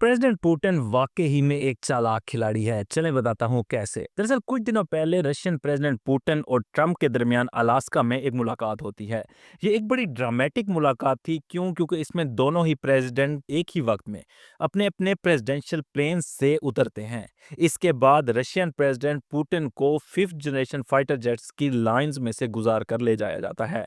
President Putin वाकई ही में एक चालाक खिलाड़ी है। चलें बताता हूँ कैसे। दरअसल कुछ दिनों पहले रशियन प्रेसिडेंट पुतिन और ट्रंप के दरमियान अलास्का में एक मुलाकात होती है। ये एक बड़ी ड्रामेटिक मुलाकात थी। क्योंकि इसमें दोनों ही प्रेसिडेंट एक ही वक्त में अपने अपने प्रेसिडेंशियल प्लेन से उतरते हैं। इसके बाद रशियन प्रेसिडेंट पुतिन को फिफ्थ जनरेशन फाइटर जेट्स की लाइंस में से गुजार कर ले जाया जाता है।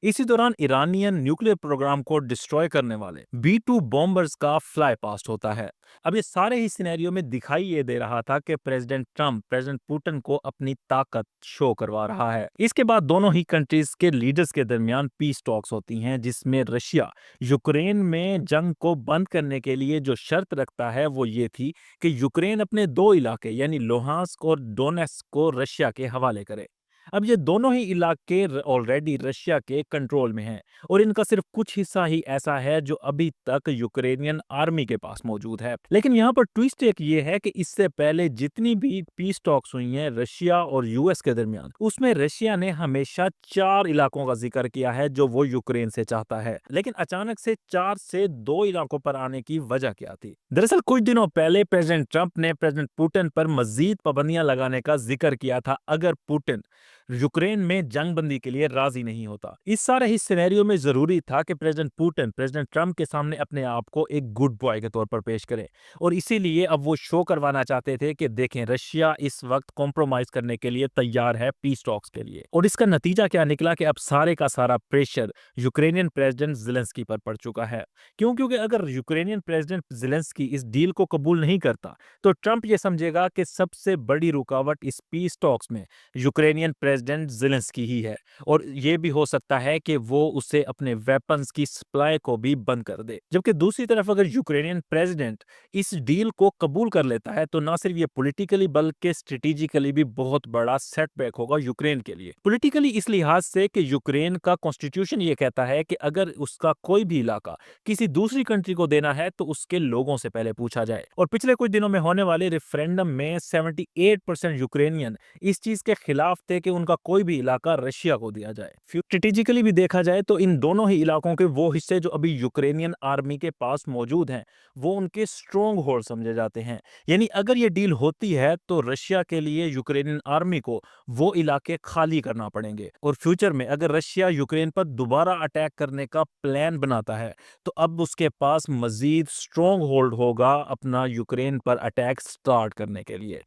इसी दौरान ईरानियन न्यूक्लियर प्रोग्राम को डिस्ट्रॉय करने वाले B-2 बॉम्बर्स का फ्लाई पास्ट होता है। अब ये सारे ही सिनेरियो में दिखाई ये दे रहा था कि प्रेसिडेंट ट्रंप प्रेसिडेंट पुतिन को अपनी ताकत शो करवा रहा है। इसके बाद दोनों ही कंट्रीज के लीडर्स के दरमियान पीस टॉक्स होती हैं, जिसमें रशिया यूक्रेन में जंग को बंद करने के लिए जो शर्त रखता है वो ये थी कि यूक्रेन अपने दो इलाके यानी लोहांस्क और डोनेस्क को रशिया के हवाले करे। अब ये दोनों ही इलाके ऑलरेडी रशिया के कंट्रोल में हैं और इनका सिर्फ कुछ हिस्सा ही ऐसा है जो अभी तक यूक्रेनियन आर्मी के पास मौजूद है। लेकिन यहाँ पर ट्विस्ट एक ये है कि इससे पहले जितनी भी पीस टॉक्स हुई हैं रशिया और यूएस के दरमियान, उसमें रशिया ने हमेशा 4 इलाकों का जिक्र किया है जो वो यूक्रेन से चाहता है। लेकिन अचानक से 4 से 2 इलाकों पर आने की वजह क्या थी? दरअसल कुछ दिनों पहले प्रेसिडेंट ट्रंप ने प्रेसिडेंट पुतिन पर मजीद पाबंदियां लगाने का जिक्र किया था अगर पुतिन यूक्रेन में जंगबंदी के लिए राजी नहीं होता। इस सारे ही सिनेरियो में जरूरी था कि प्रेसिडेंट पुतिन प्रेसिडेंट ट्रंप के सामने अपने आप को एक गुड बॉय के तौर पर पेश करें और इसीलिए अब वो शो करवाना चाहते थे कि देखें रशिया इस वक्त कॉम्प्रोमाइज करने के लिए तैयार है पीस टॉक्स के लिए। और इसका नतीजा क्या निकला कि अब सारे का सारा प्रेशर यूक्रेनियन प्रेसिडेंट ज़ेलेंस्की पर पड़ चुका है। क्योंकि अगर यूक्रेनियन प्रेसिडेंट ज़ेलेंस्की इस डील को कबूल नहीं करता तो ट्रंप ये समझेगा कि सबसे बड़ी रुकावट इस पीस टॉक्स में यूक्रेनियन प्रेसिडेंट ज़ेलेंस्की ही है और ये भी हो सकता है कि वो उसे अपने वेपन्स की सप्लाई को भी बंद कर दे। जबकि दूसरी तरफ अगर यूक्रेनियन प्रेसिडेंट इस डील को कबूल कर लेता है तो ना सिर्फ ये पॉलिटिकली बल्कि स्ट्रेटेजिकली भी बहुत बड़ा सेटबैक होगा यूक्रेन के लिए। पॉलिटिकली इस लिहाज से कि यूक्रेन का कॉन्स्टिट्यूशन ये कहता है कि अगर उसका कोई भी इलाका किसी दूसरी कंट्री को देना है तो उसके लोगों से पहले पूछा जाए। और पिछले कुछ दिनों में होने वाले रेफरेंडम में 78% यूक्रेनियन इस चीज के खिलाफ थे कि उनका कोई भी इलाका रशिया को दिया जाए। स्ट्रेटेजिकली भी देखा जाए तो इन दोनों ही इलाकों के वो हिस्से जो अभी यूक्रेनियन आर्मी के पास मौजूद हैं वो उनके स्ट्रॉन्ग होल्ड समझे जाते हैं। यानी अगर ये डील होती है तो रशिया के लिए यूक्रेनियन आर्मी को वो इलाके खाली करना पड़ेंगे और फ्यूचर में अगर रशिया यूक्रेन पर दोबारा अटैक करने का प्लान बनाता है तो अब उसके पास मजीद स्ट्रॉन्ग होल्ड होगा अपना यूक्रेन पर अटैक स्टार्ट करने के लिए।